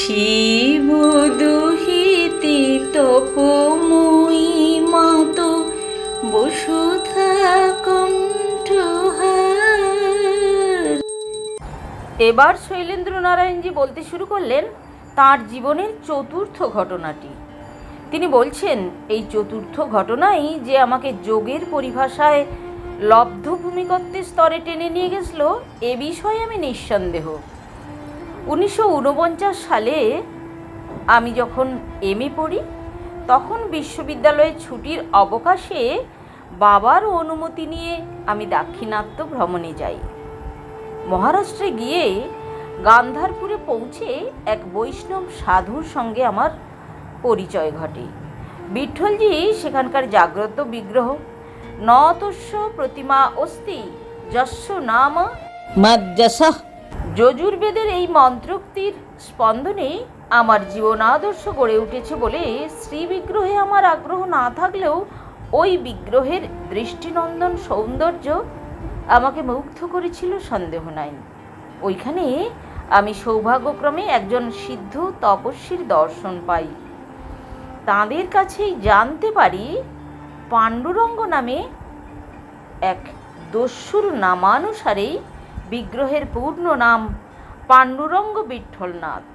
শিব দুহিতে তপময়ী মাত বসুধা কণ্ঠহার। এবার শৈলেন্দ্রনারায়ণজি বলতে শুরু করলেন তাঁর জীবনের চতুর্থ ঘটনাটি। তিনি বলছেন, এই চতুর্থ ঘটনাই যে আমাকে যোগের পরিভাষায় লব্ধ ভূমিকত্বের স্তরে টেনে নিয়ে গেছিল এ বিষয়ে আমি নিঃসন্দেহ। 1949 সালে আমি যখন এমএ পড়ি, তখন বিশ্ববিদ্যালয়ের ছুটির অবকাশে বাবার অনুমতি নিয়ে আমি দাক্ষিণাত্য ভ্রমণে যাই। মহারাষ্ট্রে গিয়ে গান্ধারপুরে পৌঁছে এক বৈষ্ণব সাধুর সঙ্গে আমার পরিচয় ঘটে। বিঠ্ঠলজি সেখানকার জাগ্রত বিগ্রহ। ন তস্য প্রতিমা অস্তি যস্য নাম মাজ্জাসঃ। যজুর্বেদের এই মন্ত্রোক্তির স্পন্দনে আমার জীবন আদর্শ গড়ে উঠেছে বলে শ্রী বিগ্রহে আমার আগ্রহ না থাকলেও ওই বিগ্রহের দৃষ্টিনন্দন সৌন্দর্য আমাকে মুগ্ধ করেছিল, সন্দেহ নাই। ওইখানে আমি সৌভাগ্যক্রমে একজন সিদ্ধ তপস্বীর দর্শন পাই। তাঁদের কাছেই জানতে পারি পাণ্ডুরঙ্গ নামে এক দস্যুর নামানুসারেই বিগ্রহের পূর্ণ নাম পাণ্ডুরঙ্গ বিঠ্ঠলনাথ।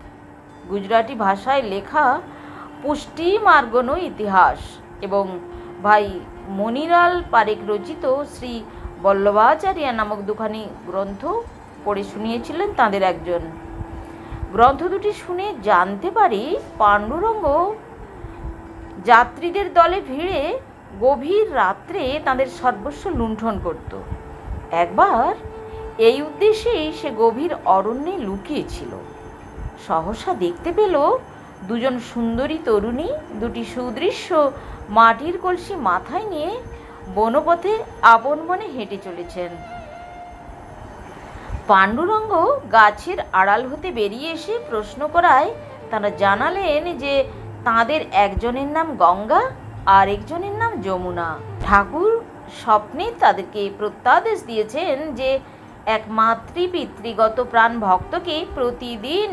গুজরাটি ভাষায় লেখা পুষ্টি মার্গন ইতিহাস এবং ভাই মনিলাল পারেখ রচিত শ্রী বল্লভাচার্য নামক দুখানি গ্রন্থ পড়ে শুনিয়েছিলেন তাঁদের একজন। গ্রন্থ দুটি শুনে জানতে পারি পাণ্ডুরঙ্গ যাত্রীদের দলে ভিড়ে গভীর রাত্রে তাদের সর্বস্ব লুণ্ঠন করত। একবার এই উদ্দেশ্যেই সে গভীর অরণ্যে লুকিয়েছিল। সহসা দেখতে পেল দুজন সুন্দরী তরুণী দুটি সুদৃশ্য মাটির কলসি মাথায় নিয়ে বনপথে আপন মনে হেঁটে চলেছেন। পাণ্ডুরঙ্গ গাছের আড়াল হতে বেরিয়ে এসে প্রশ্ন করায় তারা জানালেন যে তাঁদের একজনের নাম গঙ্গা আর একজনের নাম যমুনা। ঠাকুর স্বপ্নে তাদেরকে প্রত্যাদেশ দিয়েছেন যে এক মাতৃপিতৃগত প্রাণ ভক্তকে প্রতিদিন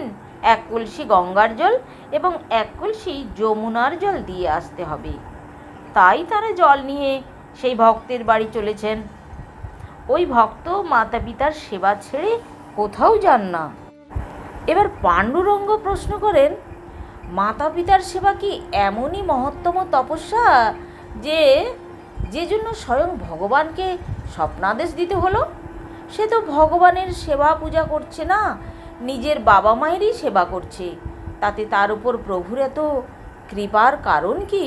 এক কলসি গঙ্গার জল এবং এক কলসি যমুনার জল দিয়ে আসতে হবে। তাই তারা জল নিয়ে সেই ভক্তের বাড়ি চলেছেন। ওই ভক্ত মাতা পিতার সেবা ছেড়ে কোথাও যান না। এবার পাণ্ডুরঙ্গ প্রশ্ন করেন, মাতা পিতার সেবা কি এমনই মহত্তম তপস্যা যে জন্য স্বয়ং ভগবানকে স্বপ্নাদেশ দিতে হলো? সে তো ভগবানের সেবা পূজা করছে না, নিজের বাবা মায়েরই সেবা করছে। তাতে তার উপর প্রভুর এত কৃপার কারণ কি?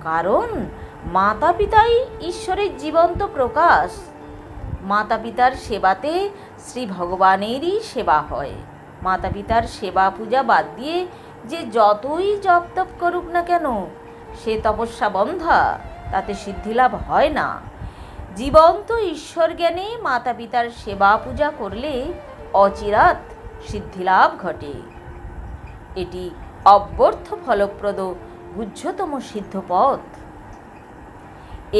কারণ মাতা পিতাই ঈশ্বরের জীবন্ত প্রকাশ। মাতা পিতার সেবাতে শ্রী ভগবানেরই সেবা হয়। মাতা পিতার সেবা পূজা বাদ দিয়ে যে যতই জপ তপ করুক না কেন, সে তপস্যা বন্ধা, তাতে সিদ্ধিলাভ হয় না। জীবন্ত ঈশ্বর জ্ঞানে মাতা পিতার সেবা পূজা করলে অচিরাৎ সিদ্ধিলাভ ঘটে। এটি অব্যর্থ ফলপ্রদ গুহ্যতম সিদ্ধ পথ।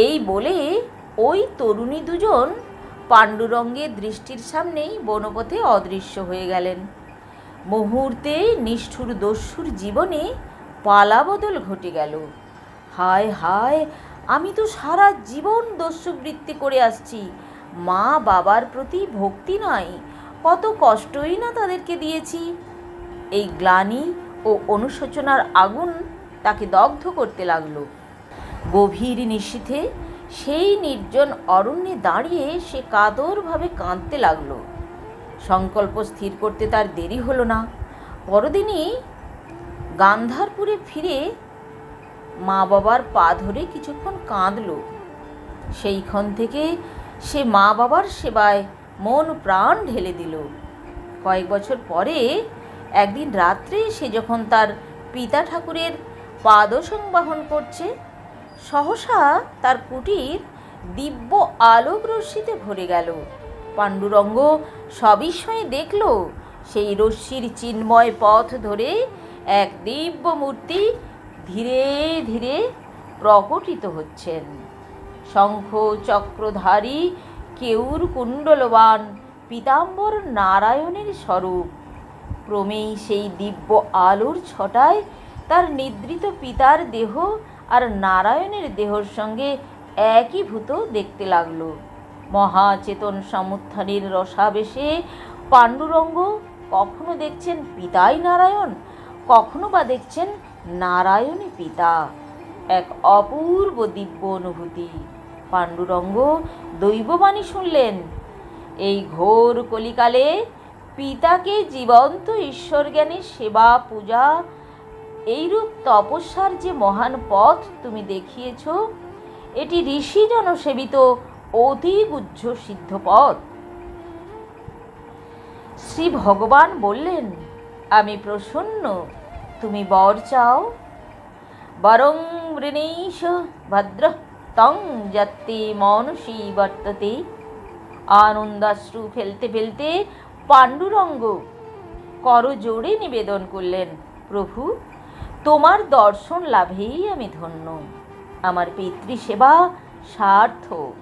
এই বলে ওই তরুণী দুজন পাণ্ডুরঙ্গের দৃষ্টির সামনেই বনপথে অদৃশ্য হয়ে গেলেন। মুহূর্তে নিষ্ঠুর দস্যুর জীবনে পালাবদল ঘটে গেল। হায় হায়, আমি তো সারা জীবন দস্যুবৃত্তি করে আসছি। মা বাবার প্রতি ভক্তি নাই, কত কষ্টই না তাদেরকে দিয়েছি। এই গ্লানি ও অনুশোচনার আগুন তাকে দগ্ধ করতে লাগলো। গভীর নিশীথে সেই নির্জন অরণ্যে দাঁড়িয়ে সে কাতরভাবে কাঁদতে লাগলো। সংকল্প স্থির করতে তার দেরি হলো না। পরদিনই গান্ধারপুরে ফিরে মা বাবার পা ধরে কিছুক্ষণ কাঁদল। সেইক্ষণ থেকে সে মা বাবার সেবায় মন প্রাণ ঢেলে দিল। কয়েক বছর পরে একদিন রাত্রে সে যখন তার পিতা ঠাকুরের পাদ সংবাহন করছে, সহসা তার কুটির দিব্য আলোক রশ্মিতে ভরে গেল। পাণ্ডুরঙ্গ সবিস্ময়ে দেখল সেই রশ্মির চিন্ময় পথ ধরে এক দিব্য মূর্তি ধীরে ধীরে প্রকটিত হচ্ছেন। শঙ্খ ক্রমেই সেই দিব্য আলোর ছটায় তার নিদ্রিত পিতার দেহ আর নারায়ণের দেহর সঙ্গে একীভূত দেখতে লাগলো। মহাচেতন সমুত্থানের রসাবেশে পাণ্ডুরঙ্গ কখনো দেখছেন পিতাই নারায়ণ, কখনো বা দেখছেন নারায়ণী পিতা। এক অপূর্ব দিব্য অনুভূতি। পাণ্ডুরঙ্গ দৈববাণী শুনলেন, এই ঘোর কলিকালে পিতাকে জীবন্ত ঈশ্বর জ্ঞানী সেবা পূজা এইরূপ তপস্যার যে মহান পথ তুমি দেখিয়েছ, এটি ঋষিজন সেবিত অতি গুহ্য সিদ্ধ পথ। শ্রী ভগবান বললেন, আমি প্রসন্ন, তুমি বর চাও। বরং বৃণীশ ভদ্র তং যত্তে মনসী বর্ততে। আনন্দাশ্রু ফেলতে ফেলতে পাণ্ডুরঙ্গ করজোড়ে নিবেদন করলেন, প্রভু, তোমার দর্শন লাভেই আমি ধন্য। আমার পিতৃসেবা সার্থক।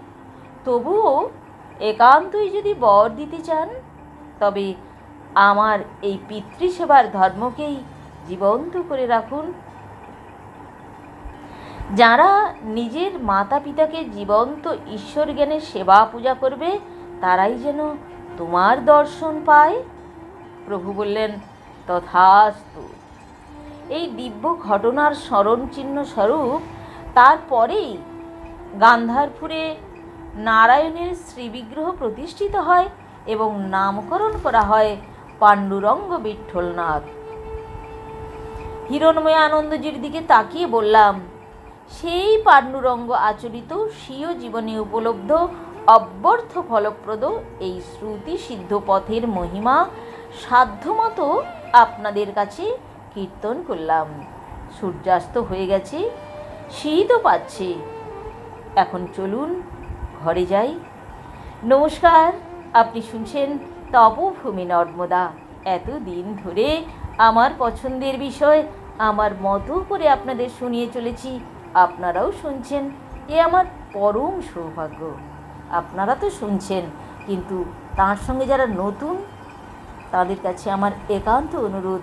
তবুও একান্তই যদি বর দিতে চান, তবে আমার এই পিতৃসেবার ধর্মকেই জীবন্ত করে রাখুন। যারা নিজের মাতা পিতাকে জীবন্ত ঈশ্বর জ্ঞানের সেবা পূজা করবে, তারাই যেন তোমার দর্শন পায়। প্রভু বললেন, তথাস্তু। এই দিব্য ঘটনার স্মরণ চিহ্ন স্বরূপ তারপরেই গান্ধারপুরে নারায়ণের শ্রীবিগ্রহ প্রতিষ্ঠিত হয় এবং নামকরণ করা হয় পাণ্ডুরঙ্গ বিঠ্ঠলনাথ। হিরণময় আনন্দজির দিকে তাকিয়ে বললাম, সেই পাণ্ডুরঙ্গ আচরিত স্বীয় জীবনে উপলব্ধ অব্যর্থ ফলপ্রদ এই শ্রুতি সিদ্ধ পথের মহিমা সাধ্যমতো আপনাদের কাছে কীর্তন করলাম। সূর্যাস্ত হয়ে গেছে, শীতও পাচ্ছে। এখন চলুন ঘরে যাই। নমস্কার, আপনি শুনছেন তপভূমি নর্মদা। এতদিন ধরে আমার পছন্দের বিষয় আমার মতো করে আপনাদের শুনিয়ে চলেছি, আপনারাও শুনছেন। এ আমার পরম সৌভাগ্য। আপনারা তো শুনছেন, কিন্তু তার সঙ্গে যারা নতুন, তাদের কাছে আমার একান্ত অনুরোধ,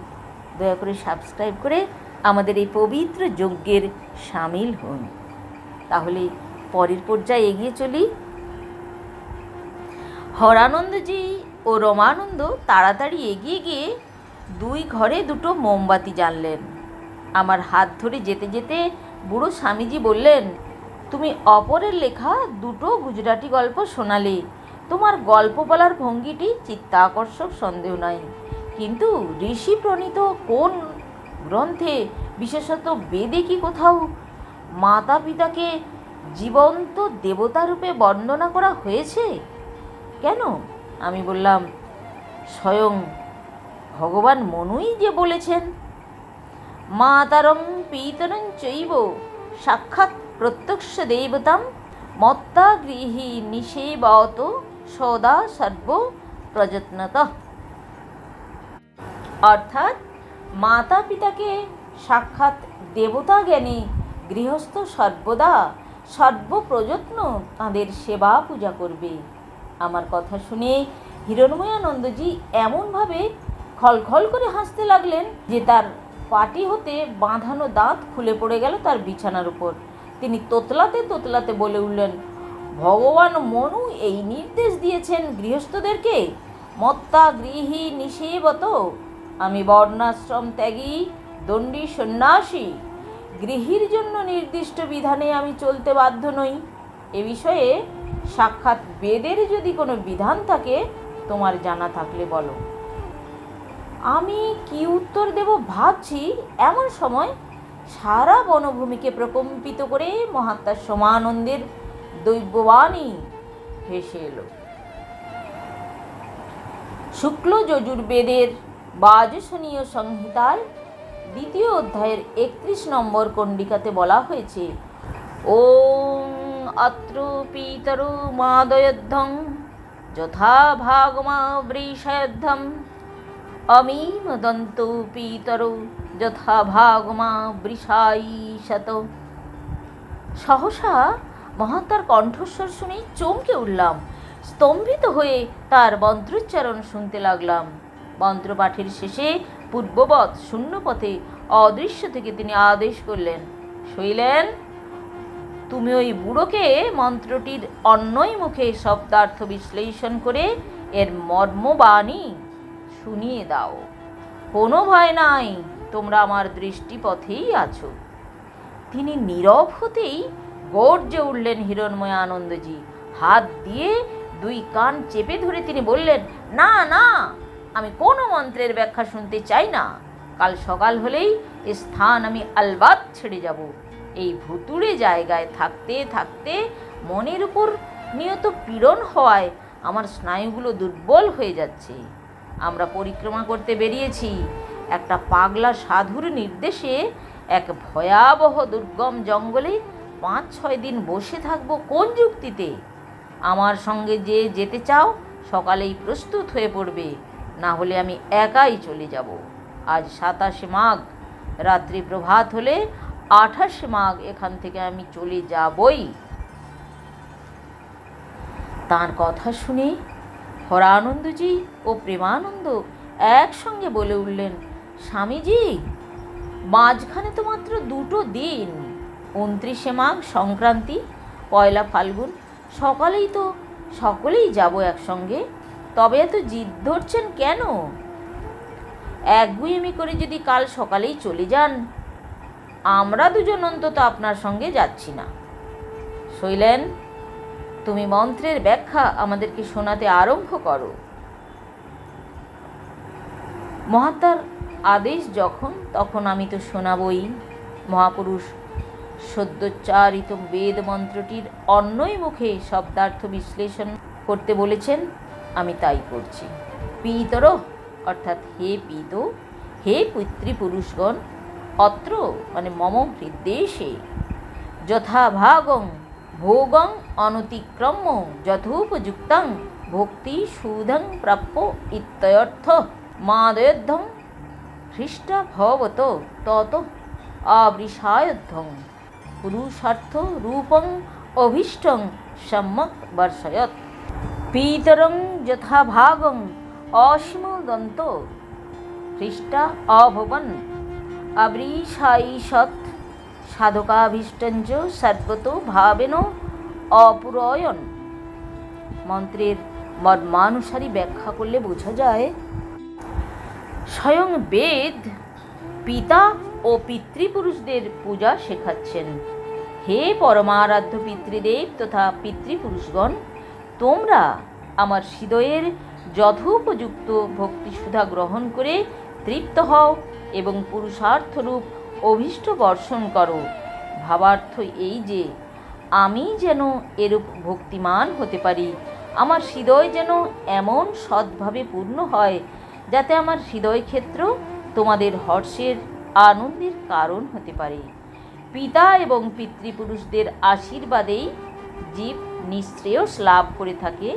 দয়া করে সাবস্ক্রাইব করে আমাদের এই পবিত্র যজ্ঞের সামিল হন। তাহলে পরের পর্যায়ে এগিয়ে চলি। হরানন্দজি ও রমানন্দ তাড়াতাড়ি এগিয়ে গিয়ে দুই ঘরে দুটো মোমবাতি জ্বাললেন। আমার হাত ধরে যেতে যেতে বুড়ো স্বামীজি বললেন, তুমি অপরের লেখা দুটো গুজরাটি গল্প শোনালে। তোমার গল্প বলার ভঙ্গিটি চিত্তাকর্ষক, সন্দেহ নাই। কিন্তু ঋষি প্রণীত কোন গ্রন্থে, বিশেষত বেদে কি কোথাও মাতা পিতাকে জীবন্ত দেবতারূপে বর্ণনা করা হয়েছে? কেন? আমি বললাম, স্বয়ং ভগবান মনুই যে বলেছেন, মাতারং পিতরং চৈব সাক্ষাৎ প্রত্যক্ষ দেবতাম মত্তা গৃহী নিষেবত সদা সর্ব প্রযত্নত। অর্থাৎ মাতা পিতাকে সাক্ষাৎ দেবতা জ্ঞানে গৃহস্থ সর্বদা সর্বপ্রযত্ন তাঁদের সেবা পূজা করবে। আমার কথা শুনে হিরণময়ানন্দজি এমনভাবে খলখল করে হাসতে লাগলেন যে তার পাটি হতে বাঁধানো দাঁত খুলে পড়ে গেল তার বিছানার উপর। তিনি তোতলাতে তোতলাতে বলে উঠলেন, ভগবান মনু এই নির্দেশ দিয়েছেন গৃহস্থদেরকে, মত্তা গৃহী নিষেবত। আমি বর্ণাশ্রম ত্যাগী দণ্ডী সন্ন্যাসী, গৃহীর জন্য নির্দিষ্ট বিধানে আমি চলতে বাধ্য নই। এ বিষয়ে সাক্ষাৎ বেদের যদি কোনো বিধান থাকে, তোমার জানা থাকলে বলো। আমি কি উত্তর দেব ভাবছি, এমন সময় সারা বনভূমিকে প্রকম্পিত করে মহাত্মা সমানন্দের দৈববাণী ভেসে এলো। শুক্ল যজুর্বেদের বাজসনীয় সংহিতার 2য় অধ্যায়ের 31 নম্বর কণ্ডিকাতে বলা হয়েছে, ওং অত্র পিতরো মাদয়ধ্বং যথা ভাগমা বৃষয়ধ্বম অমীম দন্ত পিতরো যথা ভাগমা বৃষাইশত। সহসা মহাত্মার কণ্ঠস্বর শুনে চমকে উঠলাম। স্তম্ভিত হয়ে তার মন্ত্রোচ্চারণ শুনতে লাগলাম। মন্ত্রপাঠের শেষে পূর্ববৎ শূন্যপথে অদৃশ্য থেকে তিনি আদেশ করলেন, শৈলেন, তুমি ওই বুড়োকে মন্ত্রটির অন্যই মুখে শব্দার্থ বিশ্লেষণ করে এর মর্মবাণী শুনিয়ে দাও। কোনো ভয় নাই, তোমরা আমার দৃষ্টিপথেই আছো। তিনি নীরব হতেই গর্জে উঠলেন হিরণময় আনন্দজি। হাত দিয়ে দুই কান চেপে ধরে তিনি বললেন, না না, আমি কোনো মন্ত্রের ব্যাখ্যা শুনতে চাই না। কাল সকাল হলেই এ স্থান আমি আলবাত ছেড়ে যাব। এই ভুতুড়ে জায়গায় থাকতে থাকতে মনের উপর নিয়ত পীড়ন হওয়ায় আমার স্নায়ুগুলো দুর্বল হয়ে যাচ্ছে। আমরা পরিক্রমা করতে বেরিয়েছি একটা পাগলা সাধুর নির্দেশে এক ভয়াবহ দুর্গম জঙ্গলে 5-6 দিন বসে থাকবো কোন যুক্তিতে? আমার সঙ্গে যে যেতে চাও সকালেই প্রস্তুত হয়ে পড়বে, না হলে আমি একাই চলে যাব। আজ 27 মাঘ, রাত্রি প্রভাত হলে 28 মাঘ এখান থেকে আমি চলে যাবই। তার কথা শুনে হরানন্দজি ও প্রেমানন্দ একসঙ্গে বলে উঠলেন, স্বামীজি, মাঝখানে তো মাত্র 2 দিন, 29 মাঘ সংক্রান্তি, 1 ফাল্গুন, সকালেই তো সকলেই যাব একসঙ্গে। তবে এত জিদ ধরছেন কেন? একগুঁয়েমি করে যদি কাল সকালেই চলে যান, আমরা দুজন অন্তত আপনার সঙ্গে যাচ্ছি না। শৈলেন, তুমি মন্ত্রের ব্যাখ্যা আমাদেরকে শোনাতে আরম্ভ করো। মহাত্মার আদেশ যখন, তখন আমি তো শোনাবই। মহাপুরুষ সদ্যোচ্চারিত বেদ মন্ত্রটির অন্যই মুখে শব্দার্থ বিশ্লেষণ করতে বলেছেন, আমি তাই করছি। পিতর অর্থাৎ হে পিত, হে পিতৃপুরুষগণ, অত্র মানে মম হৃদ্দেশে যথাভাগং ভোগং অনতিক্রম্য যথোপযুক্তং ভক্তি সুধং প্রাপ্য ইত্যর্থ মাদয়দ্ধং হৃষ্ট ভবত তত অবৃষায়দ্ধং পুরুষার্থ রূপং অভীষ্টং সম্যক বর্ষয়ত। পিতরং যথাভাগং অসীমদন্ত হৃষ্টা অভবন অবৃষায়িষৎ সাধকাভীষ্টঞ্চ সর্বতো ভাবেন অপুরয়ন। মন্ত্রের মর্মানুসারী ব্যাখ্যা করলে বোঝা যায়, স্বয়ং বেদ পিতা ও পিতৃপুরুষদের পূজা শেখাচ্ছেন। হে পরমারাধ্য পিতৃদেব তথা পিতৃপুরুষগণ, তোমরা আমার হৃদয়ের যথোপযুক্ত ভক্তিসুধা গ্রহণ করে তৃপ্ত হও এবং পুরুষার্থরূপ অভীষ্ট বর্ষণ করো। ভাবার্থ এই যে আমি যেন এরূপ ভক্তিমান হতে পারি, আমার হৃদয় যেন এমন সৎভাবে পূর্ণ হয় যাতে আমার হৃদয় ক্ষেত্র তোমাদের হর্ষের আনন্দের কারণ হতে পারে। পিতা এবং পিতৃপুরুষদের আশীর্বাদেই জীব নিঃশ্রেয়স লাভ করে থাকে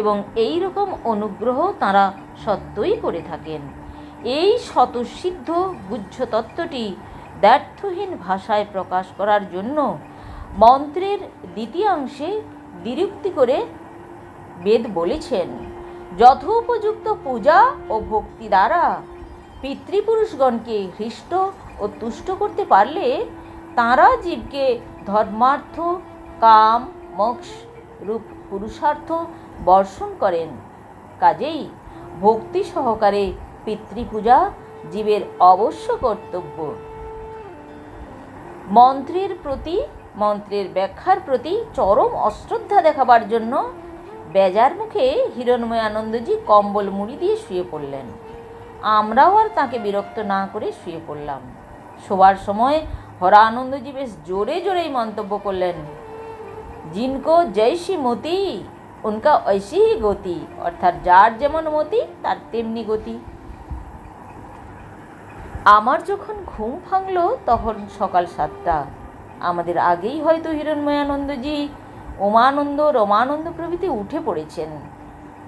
এবং এই রকম অনুগ্রহ তাঁরা সত্যই করে থাকেন। এই স্বতঃসিদ্ধ গুহ্য তত্ত্বটি দ্ব্যর্থহীন ভাষায় প্রকাশ করার জন্য মন্ত্রের দ্বিতীয়াংশে দ্বিরুক্তি করে বেদ বলেছেন, যথোপযুক্ত পূজা ও ভক্তি দ্বারা পিতৃপুরুষগণকে হৃষ্ট ও তুষ্ট করতে পারলে তাঁরা জীবকে ধর্মার্থ, কাম, মোক্ষ রূপ পুরুষার্থ বর্ষণ করেন। কাজেই ভক্তি সহকারে পিতৃপূজা জীবের অবশ্য কর্তব্য। মন্ত্রের ব্যাখ্যার প্রতি চরম অশ্রদ্ধা দেখাবার জন্য বেজার মুখে হিরণময় আনন্দজি কম্বল মুড়ি দিয়ে শুয়ে পড়লেন। আমরাও আর তাকে বিরক্ত না করে শুয়ে পড়লাম। শোবার সময় হরানন্দজি বেশ জোরে জোরেই মন্তব্য করলেন, জিনকো জৈসি মতি উনকা ঐসি হি গতি, অর্থাৎ যার যেমন মতি তার তেমনি গতি। আমার যখন ঘুম ভাঙল তখন সকাল 7টা। আমাদের আগেই হয়তো হিরণময়ানন্দজি, উমানন্দ, রমানন্দ প্রভৃতি উঠে পড়েছেন।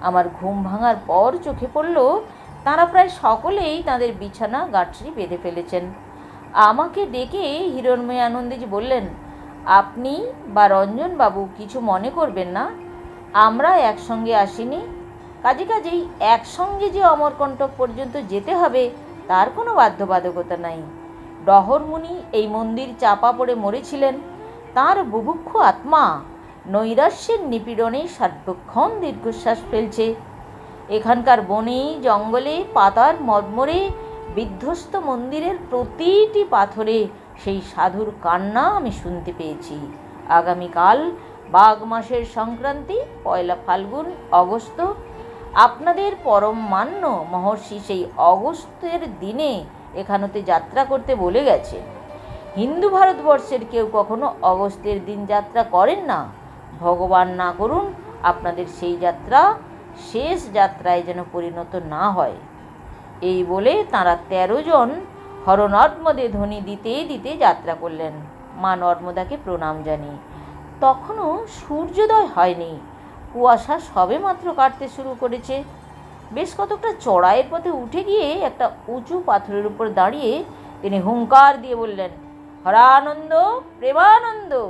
আমার ঘুম ভাঙার পর চোখে পড়ল তাঁরা প্রায় সকলেই তাঁদের বিছানা গাঁটরি বেঁধে ফেলেছেন। আমাকে ডেকে হিরণময়ানন্দজি বললেন, আপনি বা রঞ্জনবাবু কিছু মনে করবেন না, আমরা একসঙ্গে আসিনি, কাজেই একসঙ্গে যে অমরকণ্টক পর্যন্ত যেতে হবে তার কোনো বাধ্যবাধকতা নাই। ডহরমুনি এই মন্দির চাপা পড়ে মরেছিলেন। তাঁর বুভুক্ষু আত্মা নৈরাশ্যের নিপীড়নে সার্বক্ষণ দীর্ঘশ্বাস ফেলছে। এখানকার বনে জঙ্গলে পাতার মর্মরে বিধ্বস্ত মন্দিরের প্রতিটি পাথরে সেই সাধুর কান্না আমি শুনতে পেয়েছি। আগামীকাল বাঘ মাসের সংক্রান্তি, পয়লা ফাল্গুন, অগস্ত্য। আপনাদের পরম মান্য মহর্ষি সেই অগস্ত্যের দিনে এখানেতে যাত্রা করতে বলে গেছে। হিন্দু ভারতবর্ষের কেউ কখনো অগস্ত্যের দিন যাত্রা করেন না। ভগবান না করুন আপনাদের সেই যাত্রা শেষ যাত্রায় যেন পরিণত না হয়। এই বলে তাঁরা 13 জন হরনর্মদে ধ্বনি দিতে দিতে যাত্রা করলেন মা নর্মদাকে প্রণাম জানিয়ে। তখনও সূর্যোদয় হয়নি, কুয়াশা সবে মাত্র কাটতে শুরু করেছে। বেশ কতকটা চড়াইয়ের পথে উঠে গিয়ে একটা উঁচু পাথরের উপর দাঁড়িয়ে তিনি হুঙ্কার দিয়ে বললেন, হরানন্দ, প্রেমানন্দ,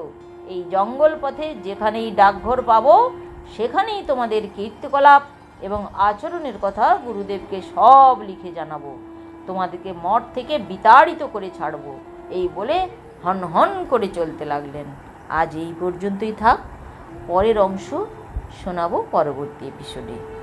এই জঙ্গল পথে যেখানেই ডাকঘর পাবো সেখানেই তোমাদের কীর্তিকলাপ এবং আচরণের কথা গুরুদেবকে সব লিখে জানাবো। তোমাদেরকে মঠ থেকে বিতাড়িত করে ছাড়বো। এই বলে হন হন করে চলতে লাগলেন। আজ এই পর্যন্তই থাক। পরের অংশ শোনাবো পরবর্তী এপিসোডে।